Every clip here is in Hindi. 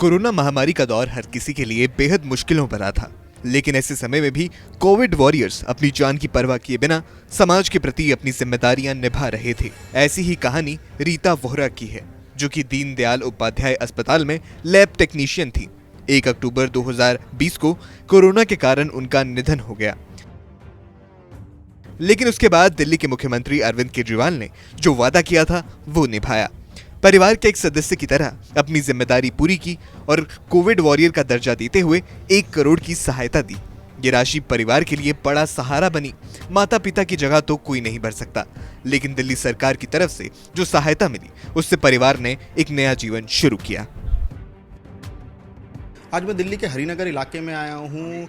कोरोना महामारी का दौर हर किसी के लिए बेहद मुश्किलों भरा था, लेकिन ऐसे समय में भी कोविड वॉरियर्स अपनी जान की परवाह किए बिना समाज के प्रति अपनी जिम्मेदारियां निभा रहे थे। ऐसी ही कहानी रीता वोहरा की है, जो कि दीनदयाल उपाध्याय अस्पताल में लैब टेक्नीशियन थी। 1 अक्टूबर 2020 को कोरोना के कारण उनका निधन हो गया, लेकिन उसके बाद दिल्ली के मुख्यमंत्री अरविंद केजरीवाल ने जो वादा किया था वो निभाया। परिवार के एक सदस्य की तरह अपनी जिम्मेदारी पूरी की और कोविड वॉरियर का दर्जा देते हुए 1 करोड़ की सहायता दी। ये राशि परिवार के लिए बड़ा सहारा बनी। माता पिता की जगह तो कोई नहीं भर सकता, लेकिन दिल्ली सरकार की तरफ से जो सहायता मिली उससे परिवार ने एक नया जीवन शुरू किया। आज मैं दिल्ली के हरिनगर इलाके में आया हूँ।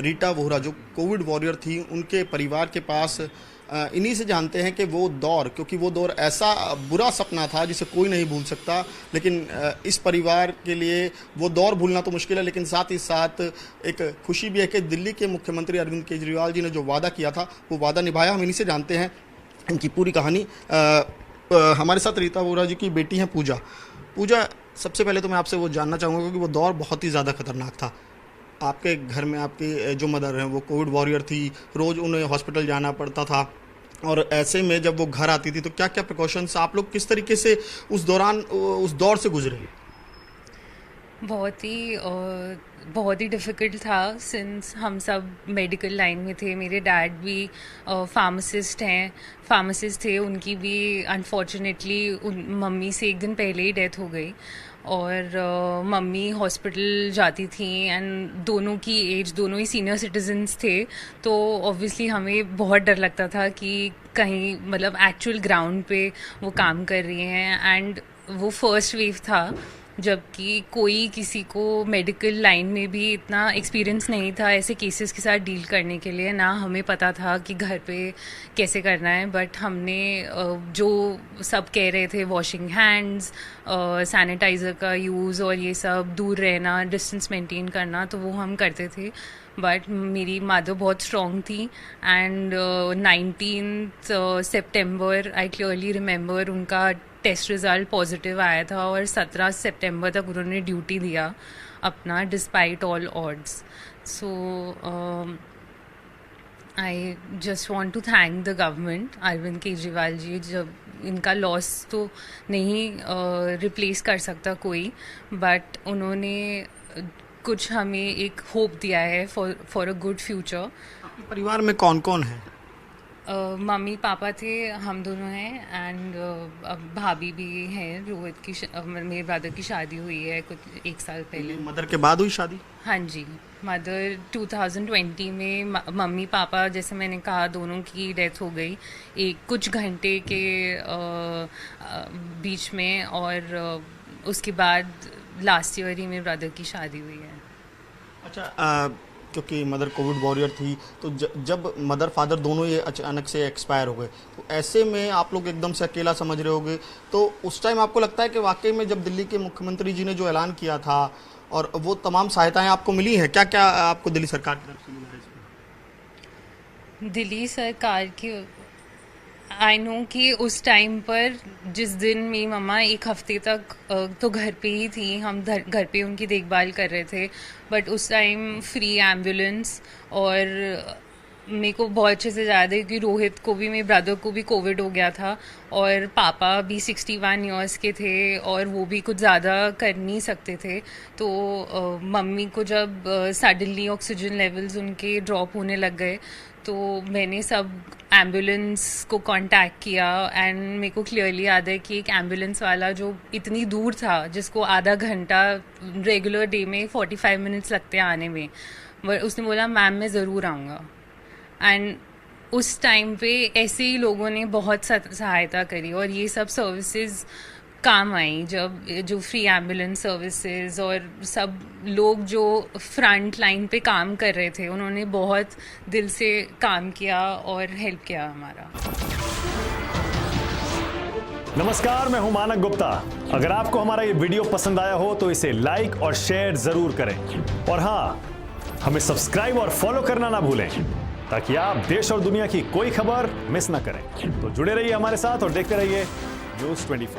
रीता वोहरा जो कोविड वॉरियर थी, उनके परिवार के पास इन्हीं से जानते हैं कि वो दौर, क्योंकि वो दौर ऐसा बुरा सपना था जिसे कोई नहीं भूल सकता, लेकिन इस परिवार के लिए वो दौर भूलना तो मुश्किल है, लेकिन साथ ही साथ एक खुशी भी है कि दिल्ली के मुख्यमंत्री अरविंद केजरीवाल जी ने जो वादा किया था वो वादा निभाया। हम इन्हीं से जानते हैं इनकी पूरी कहानी। हमारे साथ रीता वोहरा जी की बेटी हैं पूजा। सबसे पहले तो मैं आपसे वो जानना चाहूँगा, क्योंकि वो दौर बहुत ही ज़्यादा खतरनाक था। आपके घर में आपकी जो मदर हैं वो कोविड वॉरियर थी, रोज़ उन्हें हॉस्पिटल जाना पड़ता था, और ऐसे में जब वो घर आती थी तो क्या क्या प्रिकॉशंस, आप लोग किस तरीके से उस दौर से गुजरे? बहुत ही डिफ़िकल्ट था, सिंस हम सब मेडिकल लाइन में थे। मेरे डैड भी फार्मासिस्ट थे। उनकी भी अनफॉर्चुनेटली मम्मी से 1 दिन पहले ही डेथ हो गई, और मम्मी हॉस्पिटल जाती थी, एंड दोनों ही सीनियर सिटीजन्स थे। तो ऑब्वियसली हमें बहुत डर लगता था कि कहीं मतलब एक्चुअल ग्राउंड पे वो काम कर रही हैं। एंड वो फर्स्ट वेव था, जबकि कोई किसी को मेडिकल लाइन में भी इतना एक्सपीरियंस नहीं था ऐसे केसेस के साथ डील करने के लिए। ना हमें पता था कि घर पे कैसे करना है, बट हमने जो सब कह रहे थे, वॉशिंग हैंड्स, सैनिटाइज़र का यूज़ और ये सब, दूर रहना, डिस्टेंस मेंटेन करना, तो वो हम करते थे। बट मेरी मदर बहुत स्ट्रॉन्ग थी, and 19 September I clearly remember उनका टेस्ट रिज़ल्ट पॉजिटिव आया था, और 17 सितंबर तक उन्होंने ड्यूटी दिया अपना, despite all odds. So I just want to thank the government, Arvind Kejriwal ji. जब इनका लॉस तो नहीं रिप्लेस कर सकता कोई, बट उन्होंने कुछ हमें एक होप दिया है फॉर अ गुड फ्यूचर। परिवार में कौन कौन है? मम्मी पापा थे, हम दोनों हैं, एंड भाभी भी हैं। रोहित की मेरे ब्रदर की शादी हुई है कुछ 1 साल पहले। मदर के बाद हुई शादी? हाँ जी, मदर 2020 में, मम्मी पापा जैसे मैंने कहा दोनों की डेथ हो गई कुछ घंटे के बीच में, और उसके बाद लास्ट ईयर ही मेरे ब्रदर की शादी हुई है। अच्छा, क्योंकि मदर कोविड वॉरियर थी, तो जब मदर फादर दोनों ये अचानक से एक्सपायर हो गए, तो ऐसे में आप लोग एकदम से अकेला समझ रहे होगे, तो उस टाइम आपको लगता है कि वाकई में जब दिल्ली के मुख्यमंत्री जी ने जो ऐलान किया था और वो तमाम सहायताएं आपको मिली हैं, क्या क्या आपको दिल्ली सरकार की तरफ से मिला है? दिल्ली सरकार की आई नो कि उस टाइम पर, जिस दिन मेरी मम्मा 1 हफ्ते तक तो घर पे ही थी, हम घर पे उनकी देखभाल कर रहे थे, बट उस टाइम फ्री एम्बुलेंस, और मेरे को बहुत अच्छे से याद है कि रोहित को भी, मेरे ब्रदर को भी कोविड हो गया था, और पापा भी 61 ईयर्स के थे, और वो भी कुछ ज़्यादा कर नहीं सकते थे। तो मम्मी को जब सडनली ऑक्सीजन लेवल्स उनके ड्रॉप होने लग गए, तो मैंने सब एम्बुलेंस को कांटेक्ट किया, एंड मेरे को क्लियरली याद है कि एक एम्बुलेंस वाला जो इतनी दूर था, जिसको आधा घंटा रेगुलर डे में 45 मिनट्स लगते हैं आने में, उसने बोला मैम मैं ज़रूर आऊँगा। एंड उस टाइम पे ऐसे ही लोगों ने बहुत सहायता करी, और ये सब सर्विसेज काम आई, जब जो फ्री एम्बुलेंस सर्विसेज और सब लोग जो फ्रंट लाइन पे काम कर रहे थे, उन्होंने बहुत दिल से काम किया और हेल्प किया हमारा। नमस्कार, मैं हूं मानक गुप्ता। अगर आपको हमारा ये वीडियो पसंद आया हो तो इसे लाइक और शेयर जरूर करें, और हाँ, हमें सब्सक्राइब और फॉलो करना ना भूलें, ताकि आप देश और दुनिया की कोई खबर मिस ना करें। तो जुड़े रहिए हमारे साथ और देखते रहिए News 24।